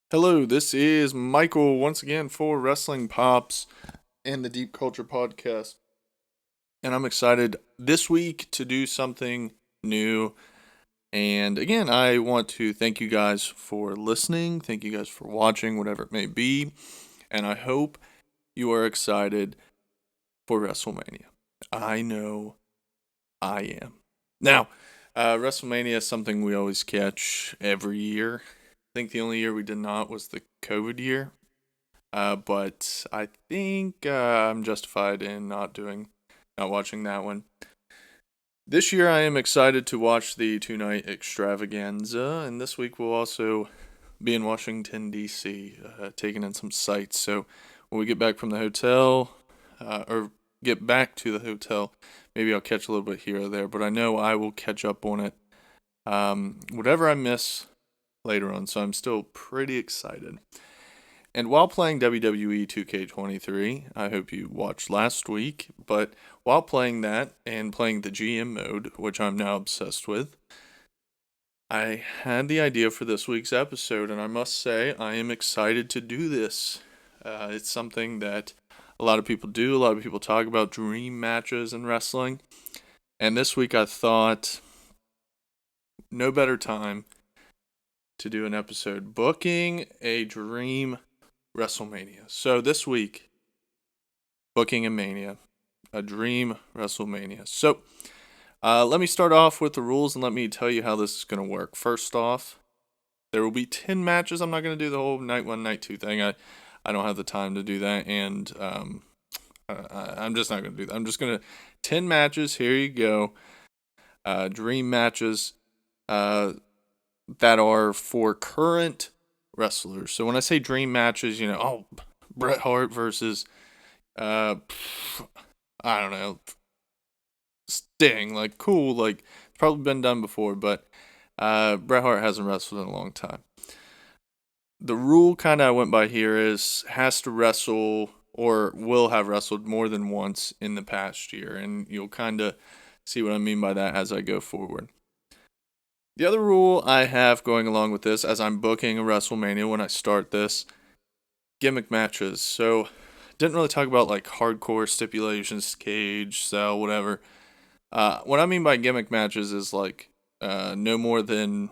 Hello, this is Michael once again for Wrestling Pops and the Deep Culture Podcast. And I'm excited this week to do something new. And again, I want to thank you guys for listening. Thank you guys for watching, whatever it may be. And I hope you are excited for WrestleMania. I know I am. Now, WrestleMania is something we always catch every year. I think the only year we did not was the COVID year. But I think I'm justified in not watching that one. This year I am excited to watch the two-night extravaganza, and this week we'll also be in Washington, D.C., taking in some sights. So when we get back from the hotel, or get back to the hotel, maybe I'll catch a little bit here or there, but I know I will catch up on it. Whatever I miss later on, so I'm still pretty excited. And while playing WWE 2K23, I hope you watched last week, but while playing that and playing the GM mode, which I'm now obsessed with, I had the idea for this week's episode, and I must say I am excited to do this. It's something that a lot of people do, a lot of people talk about dream matches in wrestling, and this week I thought no better time to do an episode booking a dream WrestleMania. So this week, booking a Mania, a dream WrestleMania. So let me start off with the rules and let me tell you how this is going to work. First off, there will be 10 matches. I'm not going to do the whole night one, night two thing. I don't have the time to do that, and I'm just not going to do that. I'm just going to 10 matches. Here you go. Dream matches that are for current wrestlers. So when I say dream matches, Bret Hart versus, I don't know, Sting. Like, cool. Like, it's probably been done before, but Bret Hart hasn't wrestled in a long time. The rule kind of I went by here is has to wrestle or will have wrestled more than once in the past year. And you'll kind of see what I mean by that as I go forward. The other rule I have going along with this, as I'm booking a WrestleMania when I start this, gimmick matches. So, didn't really talk about like hardcore stipulations, cage, cell, whatever. What I mean by gimmick matches is like no more than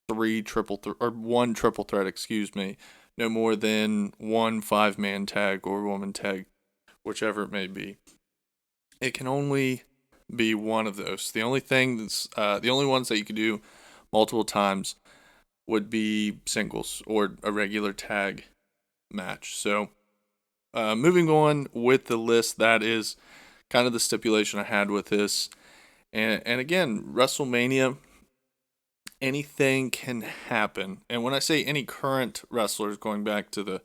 one triple threat, excuse me. No more than one 5-man tag or woman tag, whichever it may be. It can only be one of those. The only ones that you could do multiple times would be singles or a regular tag match. So, moving on with the list, that is kind of the stipulation I had with this. And again, WrestleMania, anything can happen. And when I say any current wrestlers, going back to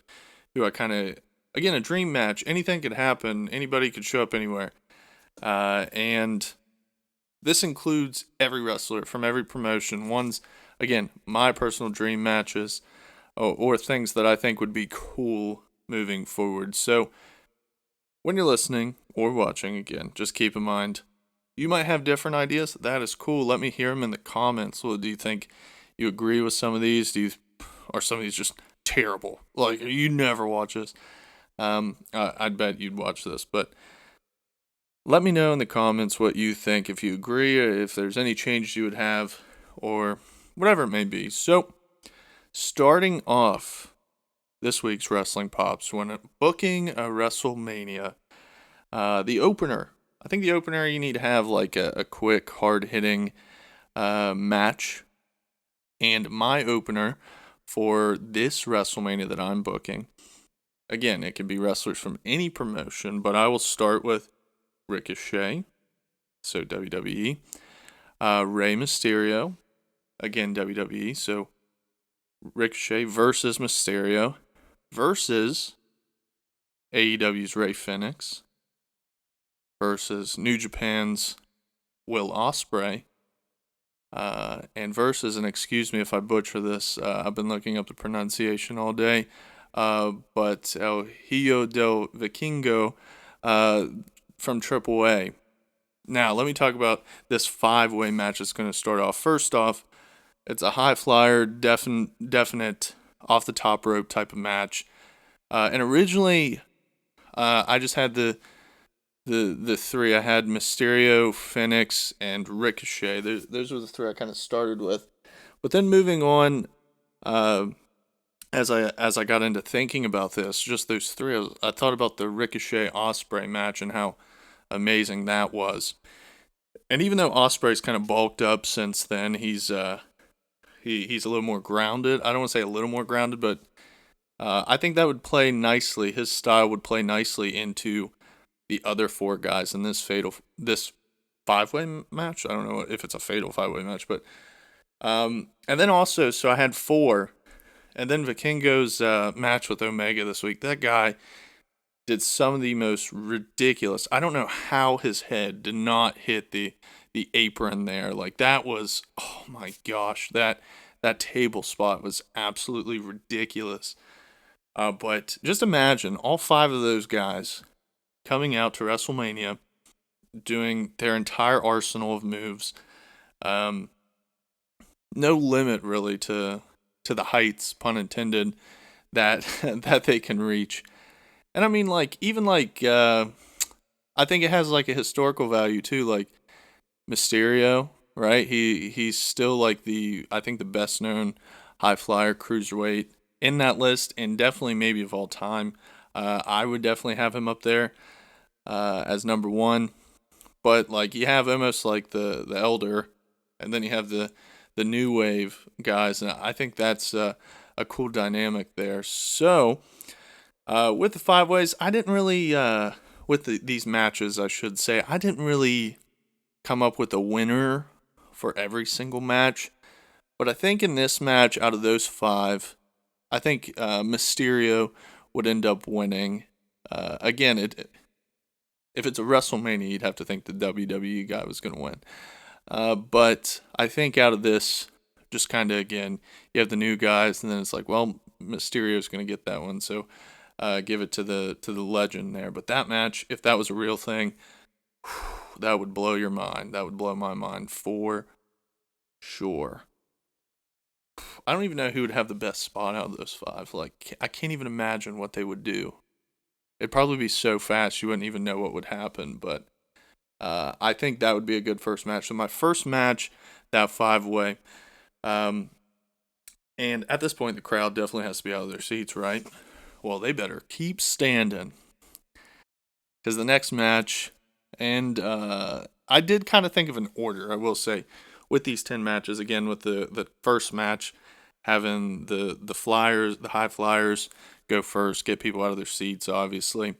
who I kind of, again, a dream match, anything could happen. Anybody could show up anywhere. And this includes every wrestler from every promotion. One's, again, my personal dream matches or things that I think would be cool moving forward. So when you're listening or watching, again, just keep in mind, you might have different ideas. That is cool. Let me hear them in the comments. Well, do you think you agree with some of these? Are some of these just terrible? Like, you never watch this. I'd bet you'd watch this, but let me know in the comments what you think, if you agree, or if there's any changes you would have, or whatever it may be. So, starting off this week's Wrestling Pops, when booking a WrestleMania, the opener, I think the opener you need to have like a quick, hard-hitting match. And my opener for this WrestleMania that I'm booking, again, it could be wrestlers from any promotion, but I will start with Ricochet, so WWE, Rey Mysterio, again WWE, so Ricochet versus Mysterio versus AEW's Rey Fenix versus New Japan's Will Ospreay, and versus, and excuse me if I butcher this, I've been looking up the pronunciation all day, but El Hijo del Vikingo, from AAA. Now, let me talk about this 5-way match that's going to start off. First off, it's a high flyer, definite off the top rope type of match. And originally, I just had the three. I had Mysterio, Phoenix, and Ricochet. Those were the three I kind of started with. But then moving on, uh, as I got into thinking about this, just those three, I thought about the Ricochet Osprey match and how amazing that was. And even though Osprey's kind of bulked up since then, he's a little more grounded. I don't want to say a little more grounded, but I think that would play nicely. His style would play nicely into the other four guys in this 5-way match. I don't know if it's a fatal 5-way match, but and then also, so I had four, and then Vikingo's match with Omega this week. That guy did some of the most ridiculous. I don't know how his head did not hit the apron there. Like that was, oh my gosh, that table spot was absolutely ridiculous. But just imagine all five of those guys coming out to WrestleMania, doing their entire arsenal of moves. No limit really to the heights, pun intended, that that they can reach. And I mean, like even like I think it has like a historical value too. Like Mysterio, right? He's still like I think the best known high flyer cruiserweight in that list, and definitely maybe of all time. I would definitely have him up there as number one. But like you have almost like the elder, and then you have the new wave guys, and I think that's a cool dynamic there. So with the 5-ways, I didn't really with these matches, I should say, I didn't really come up with a winner for every single match. But I think in this match, out of those five, I think Mysterio would end up winning. Again, if it's a WrestleMania, you'd have to think the WWE guy was going to win. But I think out of this, just kind of, again, you have the new guys, and then it's like, well, Mysterio's going to get that one, so give it to the legend there. But that match, if that was a real thing, that would blow your mind. That would blow my mind for sure. I don't even know who would have the best spot out of those five. Like, I can't even imagine what they would do. It'd probably be so fast you wouldn't even know what would happen. But I think that would be a good first match. So my first match, that 5-way. And at this point, the crowd definitely has to be out of their seats, right? Well, they better keep standing. Because the next match, and I did kind of think of an order, I will say, with these 10 matches. Again, with the first match, having the flyers, the high flyers, go first, get people out of their seats, obviously.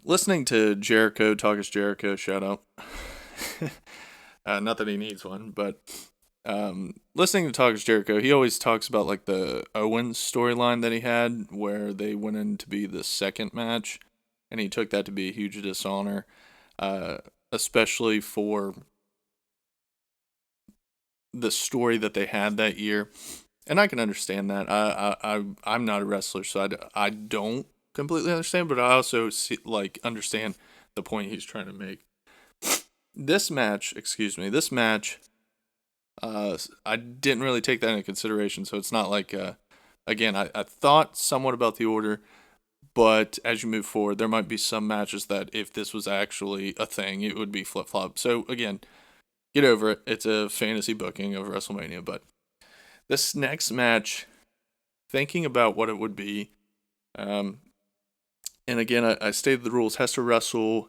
Listening to Jericho, Talk is Jericho, shout out. Not that he needs one, but listening to Talk is Jericho, he always talks about like the Owens storyline that he had, where they went in to be the second match, and he took that to be a huge dishonor, especially for the story that they had that year. And I can understand that. I'm not a wrestler, so I don't completely understand, but I also understand the point he's trying to make. This match, I didn't really take that into consideration, so it's not like, again, I thought somewhat about the order, but as you move forward, there might be some matches that if this was actually a thing, it would be flip-flop. So again, get over it. It's a fantasy booking of WrestleMania, but this next match, thinking about what it would be, and again, I stated the rules, has to wrestle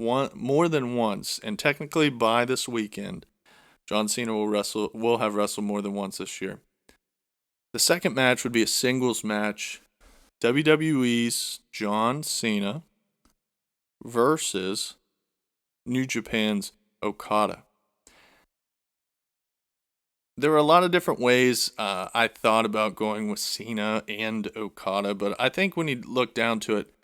more than once, and technically by this weekend, John Cena will have wrestled more than once this year. The second match would be a singles match, WWE's John Cena versus New Japan's Okada. There were a lot of different ways I thought about going with Cena and Okada, but I think when you look down to it,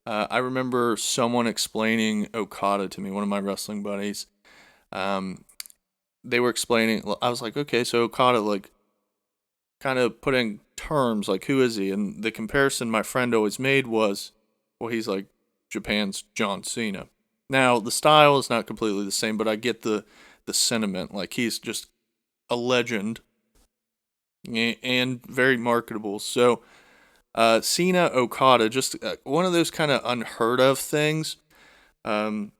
I remember someone explaining Okada to me, one of my wrestling buddies. They were explaining, I was like, okay, so Okada, like, kind of putting terms, like, who is he? And the comparison my friend always made was, well, he's like Japan's John Cena. Now, the style is not completely the same, but I get the sentiment. Like, he's just a legend and very marketable. So Cena Okada, just one of those kind of unheard of things. Um,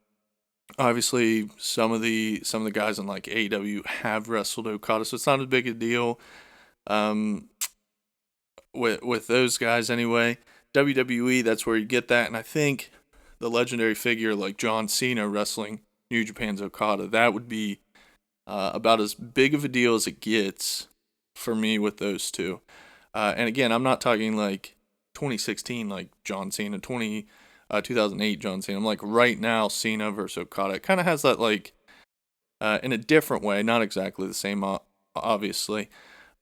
Obviously, some of the guys in like AEW have wrestled Okada, so it's not as big a deal. Um, with those guys anyway. WWE, that's where you get that, and I think the legendary figure like John Cena wrestling New Japan's Okada, that would be about as big of a deal as it gets for me with those two. And again, I'm not talking like 2016 like John Cena, 2008 John Cena. I'm like right now Cena versus Okada. It kind of has that like in a different way, not exactly the same, obviously,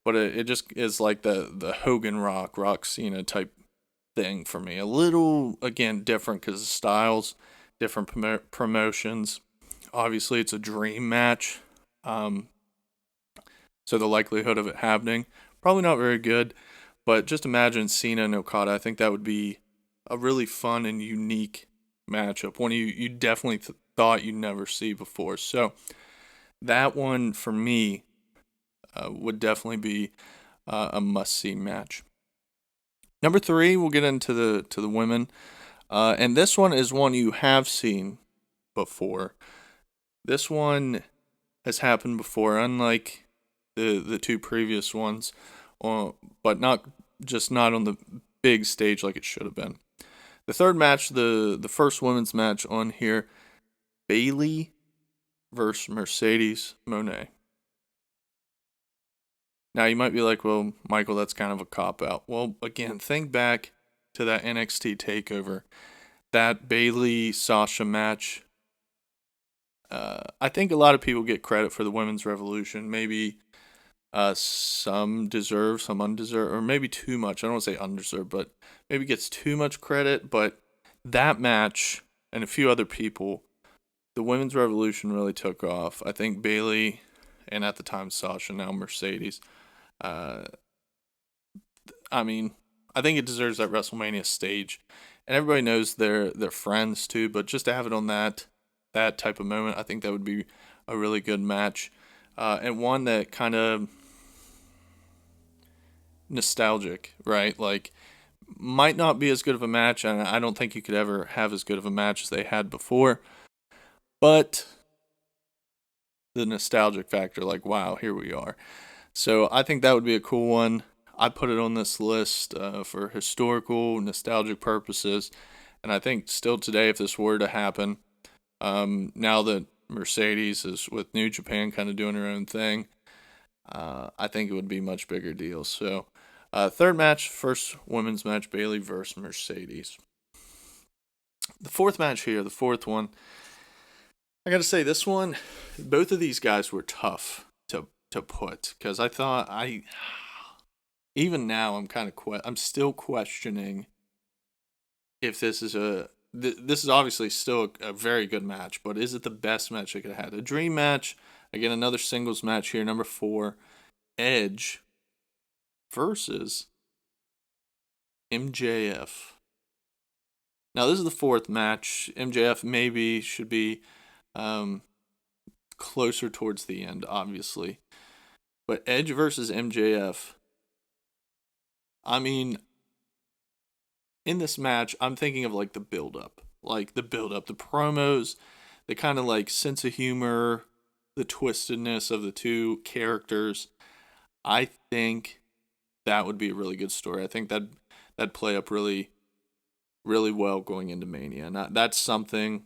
but it just is like the Hogan Rock Cena type thing for me. A little again different because of styles, different promotions. Obviously, it's a dream match, um, so the likelihood of it happening probably not very good. But just imagine Cena and Okada. I think that would be a really fun and unique matchup. One you definitely thought you'd never see before. So that one for me would definitely be a must see match. Number three, we'll get into the women, and this one is one you have seen before. This one has happened before, unlike the two previous ones, but not on the big stage like it should have been. The third match, the first women's match on here, Bayley versus Mercedes Moné. Now you might be like, well, Michael, that's kind of a cop out. Well, again, think back to that NXT takeover, that Bayley Sasha match. I think a lot of people get credit for the women's revolution. Maybe some deserve, some undeserved, or maybe too much. I don't want to say undeserved, but maybe gets too much credit. But that match and a few other people, the women's revolution really took off. I think Bayley, and at the time Sasha, now Mercedes. Uh, I mean, I think it deserves that WrestleMania stage, and everybody knows they're friends too. But just to have it on that type of moment, I think that would be a really good match, and one that kind of nostalgic, right? Like might not be as good of a match, and I don't think you could ever have as good of a match as they had before, but the nostalgic factor, like wow, here we are. So I think that would be a cool one. I put it on this list for historical, nostalgic purposes. And I think still today, if this were to happen, now that Mercedes is with New Japan kind of doing her own thing, I think it would be a much bigger deal. So, third match, first women's match, Bayley versus Mercedes. The fourth match here, the fourth one, I got to say, this one, both of these guys were tough to put because I thought even now I'm kind of I'm still questioning if this is obviously still a very good match, but is it the best match they could have had? A dream match, again another singles match here, number 4, Edge versus MJF. Now this is the fourth match. MJF maybe should be um, closer towards the end, obviously, but Edge versus MJF. I mean, in this match, I'm thinking of like the build up, the promos, the kind of like sense of humor, the twistedness of the two characters. I think that would be a really good story. I think that'd play up really, really well going into Mania. And that's something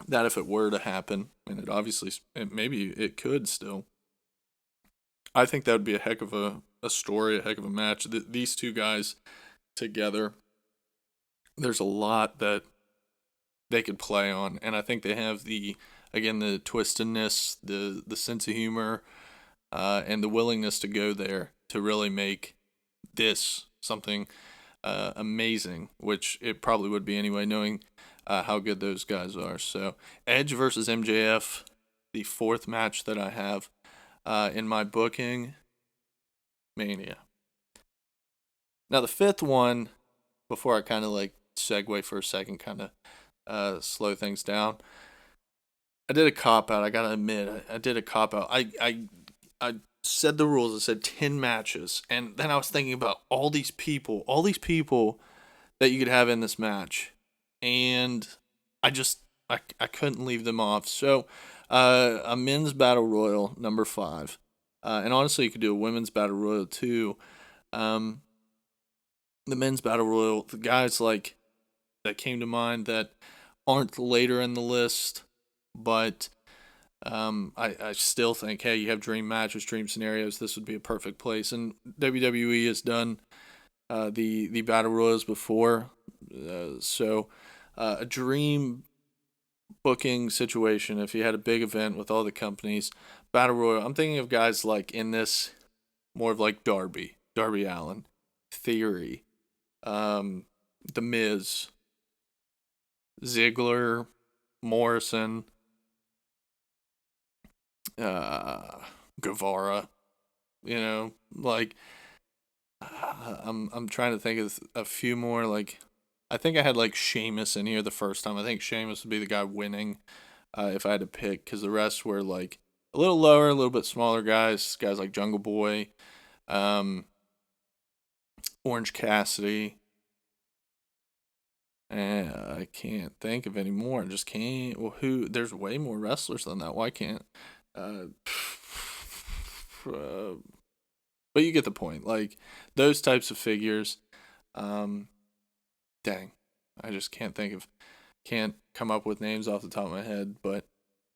that if it were to happen, and maybe it could still, I think that would be a heck of a story, a heck of a match. These two guys together, there's a lot that they could play on, and I think they have the twistedness, the sense of humor, and the willingness to go there to really make this something amazing, which it probably would be anyway, knowing how good those guys are. So Edge versus MJF, the fourth match that I have in my booking, Mania. Now the fifth one, before I kind of like segue for a second, kind of slow things down. I did a cop out. I gotta admit, I did a cop out. I I said the rules. I said 10 matches, and then I was thinking about all these people that you could have in this match, and I just I couldn't leave them off. So, a men's battle royal number 5, and honestly, you could do a women's battle royal too. Um, the men's battle royal, the guys like that came to mind that aren't later in the list, but I still think, hey, you have dream matches, dream scenarios. This would be a perfect place. And WWE has done the battle royals before, so a dream booking situation. If you had a big event with all the companies, battle royal. I'm thinking of guys like in this, more of like Darby Allin, Theory, um, The Miz, Ziggler, Morrison, uh, Guevara. You know, like I'm trying to think of a few more. Like, I think I had like Sheamus in here the first time. I think Sheamus would be the guy winning if I had to pick, because the rest were like a little lower, a little bit smaller guys like Jungle Boy, um, Orange Cassidy. And I can't think of any more. I just can't. Well, who? There's way more wrestlers than that. Why can't? Uh, uh, but you get the point. Like those types of figures. Um, Dang, I just can't come up with names off the top of my head. But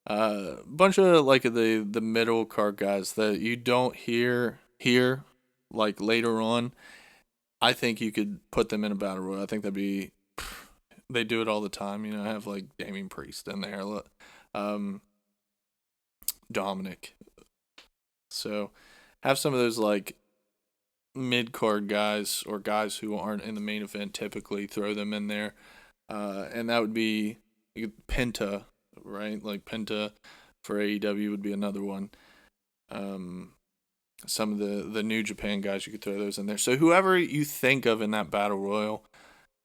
a bunch of like the middle card guys that you don't hear here, like later on. I think you could put them in a battle royal. I think that'd be. They do it all the time. You know, I have like Damian Priest in there, um, Dominic. So have some of those like mid card guys or guys who aren't in the main event typically, throw them in there, and that would be Penta, right? Like Penta for AEW would be another one. Um, some of the New Japan guys, you could throw those in there. So whoever you think of in that battle royal,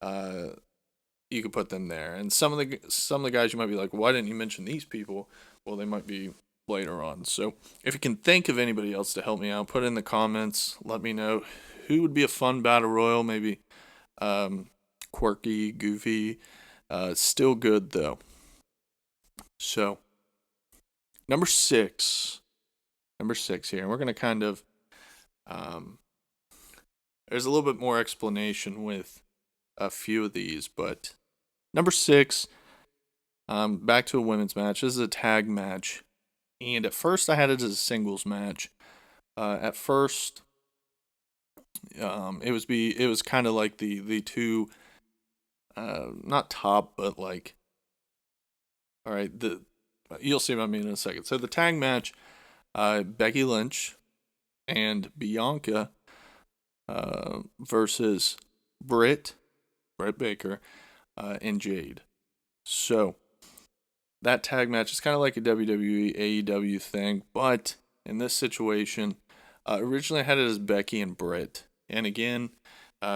uh, you could put them there. And some of the guys you might be like, why didn't you mention these people? Well, they might be later on. So if you can think of anybody else to help me out, put it in the comments. Let me know who would be a fun battle royal. Maybe quirky, goofy, still good though. So number six here, and we're gonna kind of um, there's a little bit more explanation with a few of these, but number 6, back to a women's match. This is a tag match, and at first I had it as a singles match. At first, it was kind of like the two, not top, but like, all right, you'll see what I mean in a second. So the tag match, Becky Lynch and Bianca versus Britt Baker, and Jade. So that tag match is kind of like a WWE AEW thing, but in this situation, originally I had it as Becky and Britt. And again,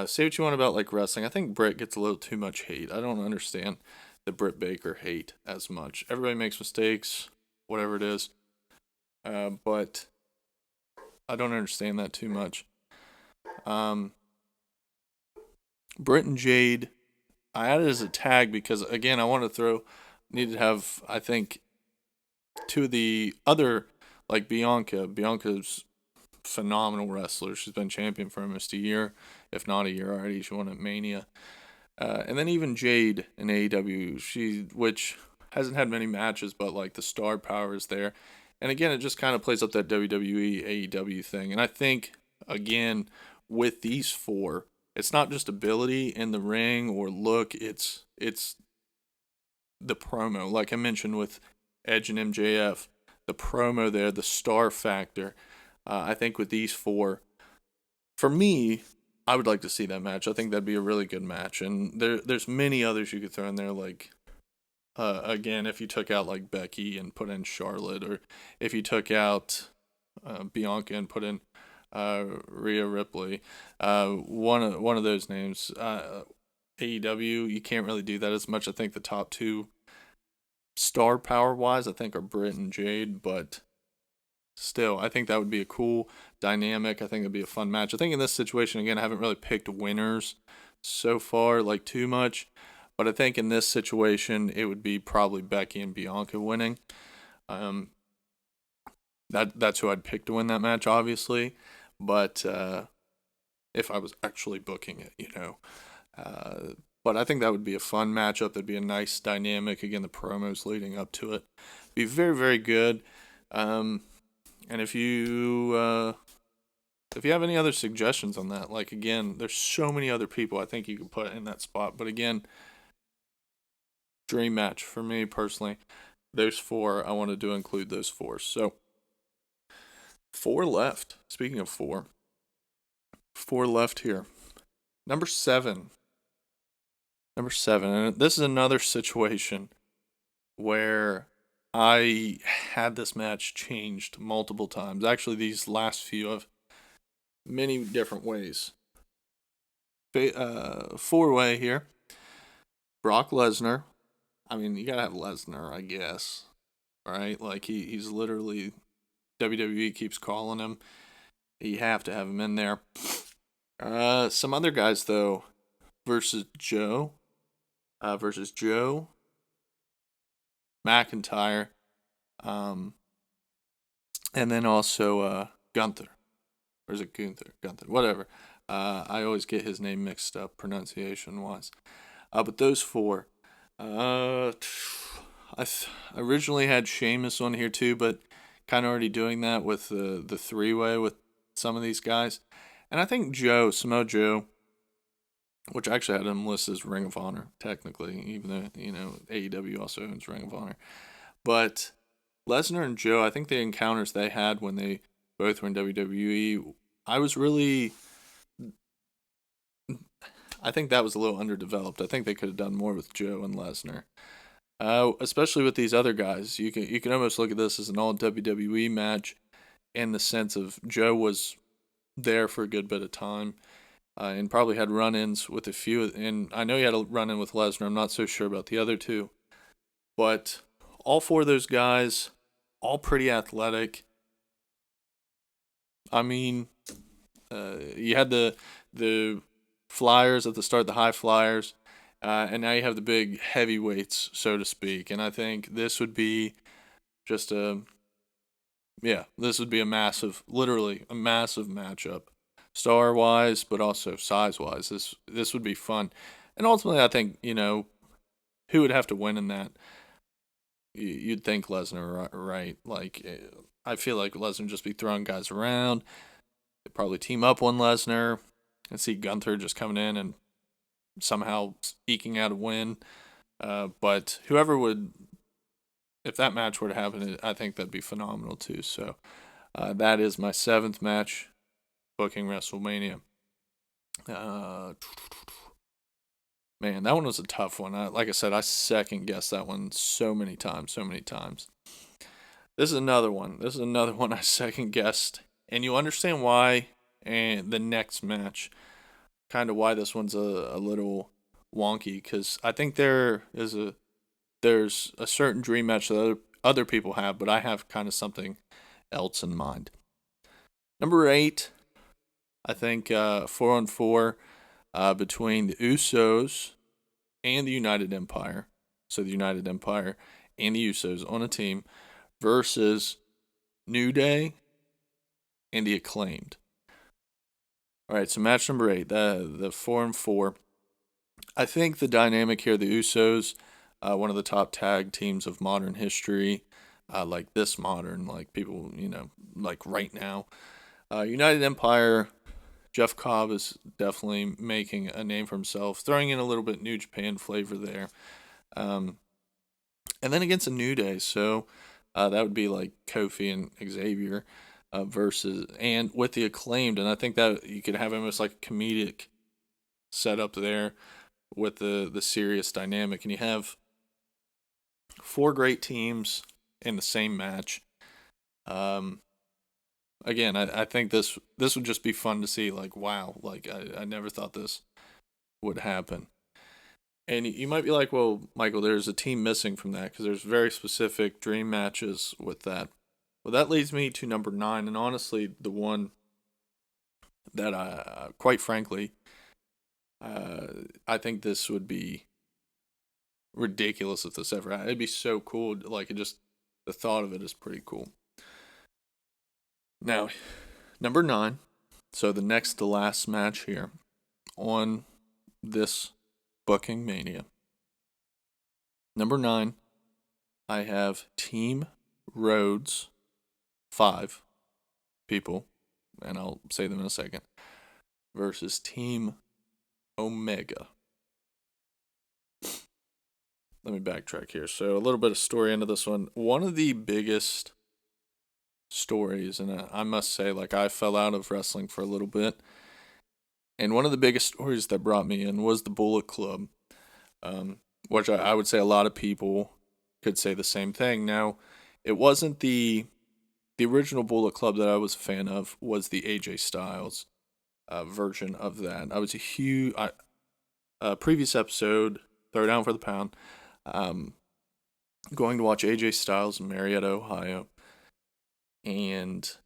say what you want about like wrestling. I think Britt gets a little too much hate. I don't understand the Britt Baker hate as much. Everybody makes mistakes, whatever it is. But I don't understand that too much. Britt and Jade, I added as a tag because again, needed to have, I think, two of the other, like Bianca. Bianca's phenomenal wrestler. She's been champion for almost a year, if not a year already. She won at Mania. And then even Jade in AEW, which hasn't had many matches, but like the star power is there. And again, it just kind of plays up that WWE AEW thing. And I think, again, with these four, it's not just ability in the ring or look, it's the promo. Like I mentioned with Edge and MJF, the promo there, the star factor. I think with these four, for me, I would like to see that match. I think that'd be a really good match. And there's many others you could throw in there, like again, if you took out like Becky and put in Charlotte, or if you took out Bianca and put in Rhea Ripley, one of those names. AEW, you can't really do that as much. I think the top two, star power wise, I think are Britt and Jade, but still, I think that would be a cool dynamic. I think it'd be a fun match. I think in this situation, again, I haven't really picked winners so far, like too much. But I think in this situation, it would be probably Becky and Bianca winning. Um, that's who I'd pick to win that match, obviously. But if I was actually booking it, but I think that would be a fun matchup. That'd be a nice dynamic. Again, the promos leading up to it be very, very good. And if you have any other suggestions on that, like again, there's so many other people I think you could put in that spot. But again, dream match for me personally. Those four, I wanted to include those four. So four left. Speaking of four left here. Number seven. And this is another situation where I had this match changed multiple times. Actually, these last few of many different ways. Four-way here. Brock Lesnar. I mean, you gotta have Lesnar, I guess. Right? Like he's literally WWE keeps calling him. You have to have him in there. Some other guys though versus Joe McIntyre, and then also Gunther. Or is it Gunther? Gunther, whatever. I always get his name mixed up pronunciation wise. But those four. I originally had Sheamus on here too, but kind of already doing that with the three-way with some of these guys. And I think Samoa Joe, which I actually had him listed as Ring of Honor, technically, even though, AEW also owns Ring of Honor. But Lesnar and Joe, I think the encounters they had when they both were in WWE, I think that was a little underdeveloped. I think they could have done more with Joe and Lesnar. Especially with these other guys. You can almost look at this as an all WWE match in the sense of Joe was there for a good bit of time. And probably had run-ins with a few, and I know he had a run-in with Lesnar. I'm not so sure about the other two, but all four of those guys, all pretty athletic. I mean, you had the flyers at the start, the high flyers, and now you have the big heavyweights, so to speak. And I think this would be just this would be literally a massive matchup. Star wise, but also size wise. This would be fun, and ultimately, I think who would have to win in that. You'd think Lesnar, right? Like I feel like Lesnar would just be throwing guys around. They'd probably team up on Lesnar, and see Gunther just coming in and somehow eking out a win. But whoever would, if that match were to happen, I think that'd be phenomenal too. So that is my seventh match. Booking WrestleMania. Man, that one was a tough one. Like I said, I second guessed that one so many times. This is another one. I second guessed, and you'll understand why. And the next match, kind of why this one's a little wonky, because I think there's a certain dream match that other people have, but I have kind of something else in mind. Number 8. I think 4-on-4 between the Usos and the United Empire. So the United Empire and the Usos on a team versus New Day and the Acclaimed. All right, so match number 8, the 4-on-4. I think the dynamic here, the Usos, one of the top tag teams of modern history, like this modern, like people, like right now. United Empire, Jeff Cobb is definitely making a name for himself, throwing in a little bit New Japan flavor there. And then against a New Day, so that would be like Kofi and Xavier versus, and with the Acclaimed, and I think that you could have almost like a comedic setup there with the serious dynamic, and you have 4 great teams in the same match. Again, I think this would just be fun to see. Like, wow, like I never thought this would happen. And you might be like, well, Michael, there's a team missing from that because there's very specific dream matches with Well, that leads me to number 9, and honestly, the one that quite frankly, I think this would be ridiculous if this ever happened. It'd be so cool. Like, the thought of it is pretty cool. Now, number 9. So the next to last match here on this booking mania. Number 9, I have Team Rhodes, 5 people, and I'll say them in a second, versus Team Omega. Let me backtrack here. So a little bit of story into this one. One of the biggest stories, and I must say, like, I fell out of wrestling for a little bit, and one of the biggest stories that brought me in was the Bullet Club, which I would say a lot of people could say the same thing. Now, it wasn't the original Bullet Club that I was a fan of, was the AJ Styles version of that. I was a huge previous episode, Throw Down for the Pound, going to watch AJ Styles in Marietta, Ohio, and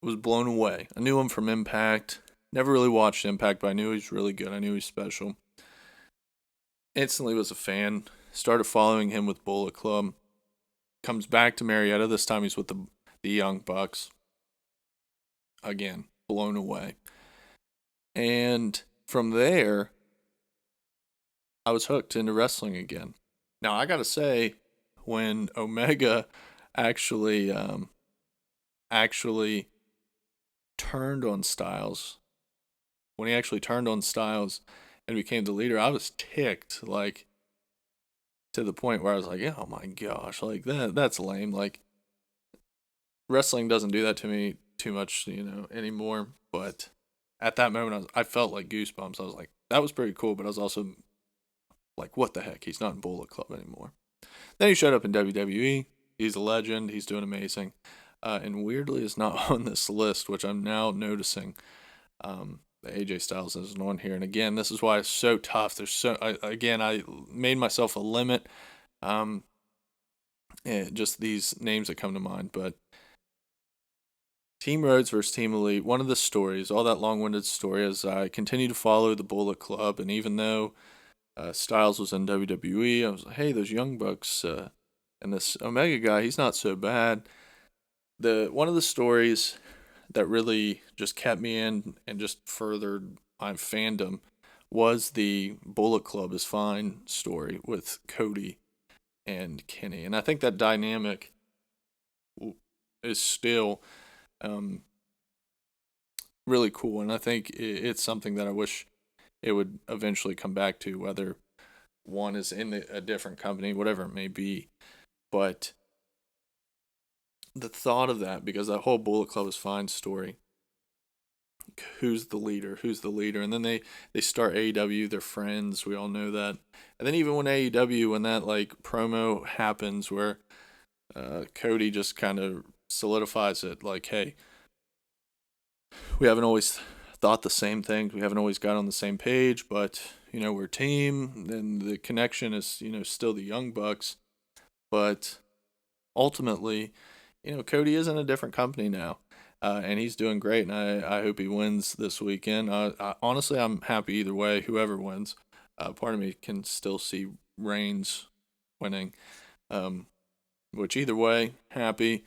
was blown away. I knew him from Impact. Never really watched Impact, but I knew he was really good. I knew he was special. Instantly was a fan. Started following him with Bullet Club. Comes back to Marietta. This time he's with the Young Bucks. Again, blown away. And from there, I was hooked into wrestling again. Now, I gotta say, when Omega actually turned on Styles, when he actually turned on Styles and became the leader, I was ticked, like, to the point where I was like, oh my gosh, like, that's lame. Like, wrestling doesn't do that to me too much, anymore. But at that moment, I felt like goosebumps. I was like, that was pretty cool, but I was also like, what the heck? He's not in Bullet Club anymore. Then he showed up in WWE. He's a legend. He's doing amazing. And weirdly is not on this list, which I'm now noticing. The AJ Styles isn't on here. And again, this is why it's so tough. I made myself a limit. Just these names that come to mind. But Team Rhodes versus Team Elite, one of the stories, all that long-winded story, as I continue to follow the Bullet Club, and even though Styles was in WWE, I was like, hey, those Young Bucks and this Omega guy, he's not so bad. One of the stories that really just kept me in and just furthered my fandom was the Bullet Club is Fine story with Cody and Kenny. And I think that dynamic is still really cool. And I think it's something that I wish it would eventually come back to, whether one is in a different company, whatever it may be. But the thought of that, because that whole Bullet Club is Fine story, who's the leader, and then they start AEW, they're friends, we all know that. And then even when AEW, when that like promo happens where Cody just kind of solidifies it, like, hey, we haven't always thought the same things, we haven't always got on the same page, but we're a team, and the connection is still the Young Bucks. But ultimately, Cody is in a different company now. And he's doing great, and I hope he wins this weekend. Honestly, I'm happy either way, whoever wins. Part of me can still see Reigns winning, which either way, happy.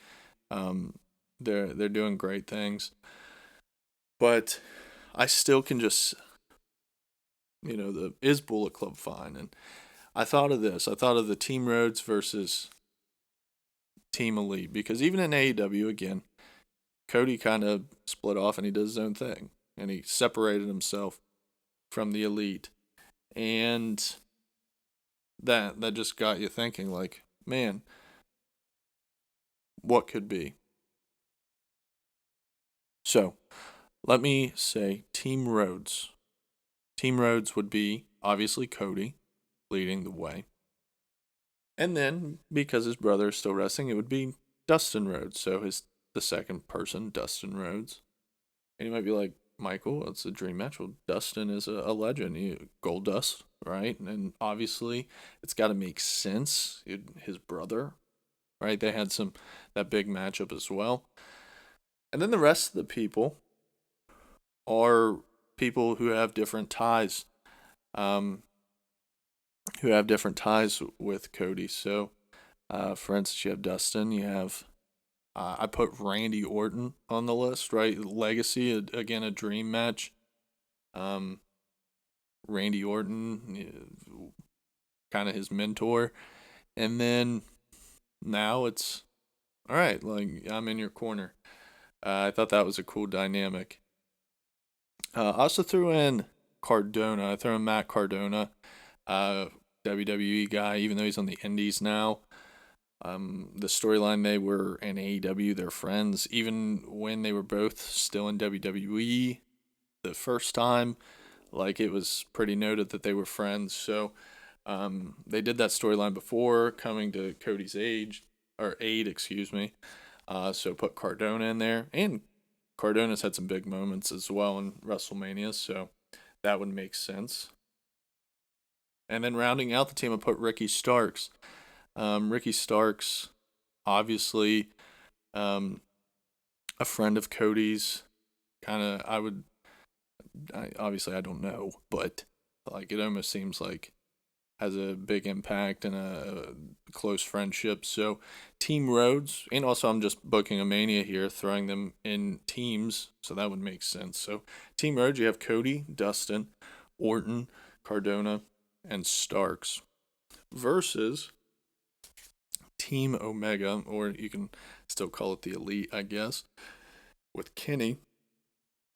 They're doing great things, but I still can just, is Bullet Club fine? And I thought of this. I thought of the Team Rhodes versus Team Elite, because even in AEW, again, Cody kind of split off and he does his own thing, and he separated himself from the Elite, and that just got you thinking, like, man, what could be? So let me say Team Rhodes. Team Rhodes would be obviously Cody leading the way, and then because his brother is still wrestling, it would be Dustin Rhodes. So the second person, Dustin Rhodes. And you might be like, Michael, it's a dream match. Well, Dustin is a legend. Gold Dust, right? And obviously, it's got to make sense. His brother right? They had that big matchup as well. And then the rest of the people are people who have different ties, um, with Cody. So, for instance, you have Dustin, you have I put Randy Orton on the list, right? Legacy, again, a dream match. Um, Randy Orton, kind of his mentor. And then now it's, all right, like, I'm in your corner. I thought that was a cool dynamic. I also threw in Cardona. I threw in Matt Cardona, uh, WWE guy, even though he's on the Indies now. The storyline, they were in AEW, they're friends. Even when they were both still in WWE the first time, like, it was pretty noted that they were friends. So they did that storyline before coming to Cody's aid, excuse me. So put Cardona in there, and Cardona's had some big moments as well in WrestleMania, so that would make sense. And then rounding out the team, I put Ricky Starks. Ricky Starks, obviously, um, a friend of Cody's. Kind of, obviously I don't know, but like, it almost seems like has a big impact and a close friendship. So Team Rhodes, and also I'm just booking a Mania here, throwing them in teams, so that would make sense. So Team Rhodes, you have Cody, Dustin, Orton, Cardona, and Starks versus Team Omega, or you can still call it the Elite, I guess, with Kenny,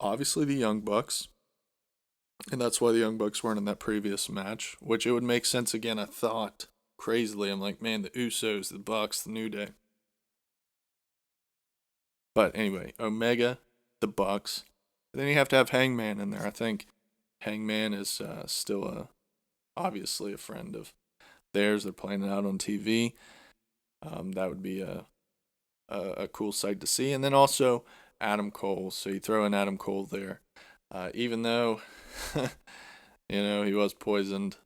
obviously the Young Bucks, and that's why the Young Bucks weren't in that previous match, which it would make sense again, I thought. Crazily, I'm like, man, the Usos, the Bucks, the New Day. But anyway, Omega, the Bucks. Then you have to have Hangman in there. I think Hangman is still obviously a friend of theirs. They're playing it out on TV. That would be a cool sight to see. And then also Adam Cole. So you throw in Adam Cole there. Even though, he was poisoned,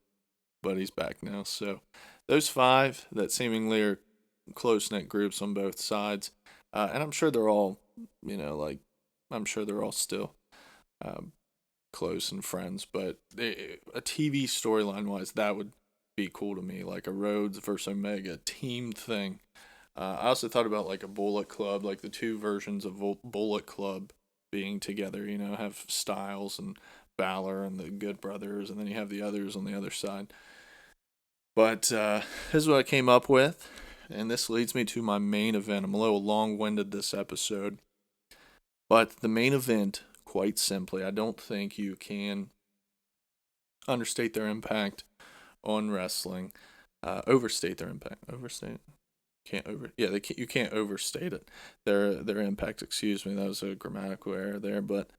but he's back now. So those five that seemingly are close knit groups on both sides. And I'm sure they're all, I'm sure they're all still um, close and friends. But a TV storyline wise, that would be cool to me. Like a Rhodes versus Omega team thing. I also thought about like a Bullet Club, like the two versions of Bullet Club being together. Have Styles and Balor and the Good Brothers, and then you have the others on the other side. But this is what I came up with, and this leads me to my main event. I'm a little long-winded this episode, but the main event, quite simply, I don't think you can understate their impact on wrestling. Overstate their impact. Overstate. Can't over. Yeah, you can't overstate it. Their impact. Excuse me, that was a grammatical error there. But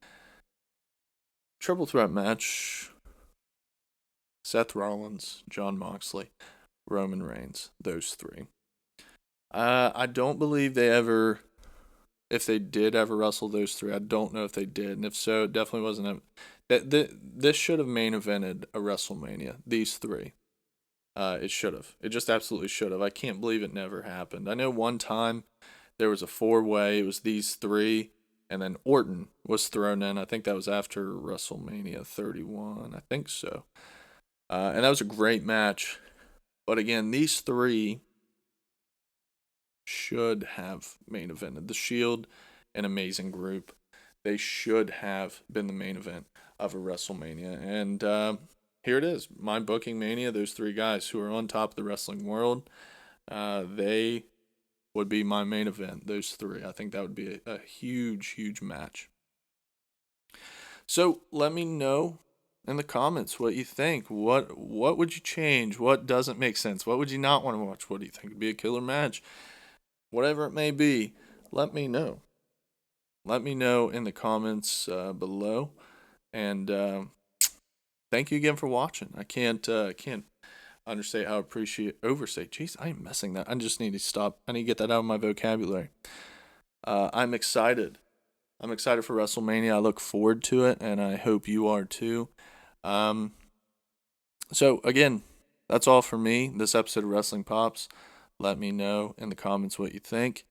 triple threat match: Seth Rollins, Jon Moxley, Roman Reigns. Those three. I don't believe they ever. If they did ever wrestle those three, I don't know if they did, and if so, it definitely wasn't a. This should have main evented a WrestleMania. These three. It should have. It just absolutely should have. I can't believe it never happened. I know one time there was a four-way. It was these three, and then Orton was thrown in. I think that was after WrestleMania 31. I think so. And that was a great match. But again, these three should have main evented. The Shield, an amazing group. They should have been the main event of a WrestleMania. And here it is. My booking Mania, those three guys who are on top of the wrestling world, they would be my main event, those three. I think that would be a huge, huge match. So let me know in the comments what you think. What would you change? What doesn't make sense? What would you not want to watch? What do you think would be a killer match? Whatever it may be, let me know. Let me know in the comments below. And thank you again for watching. I can't understate how overstate. Jeez, I am messing that. I just need to stop. I need to get that out of my vocabulary. I'm excited. I'm excited for WrestleMania. I look forward to it, and I hope you are too. So again, that's all for me. This episode of Wrestling Pops. Let me know in the comments what you think.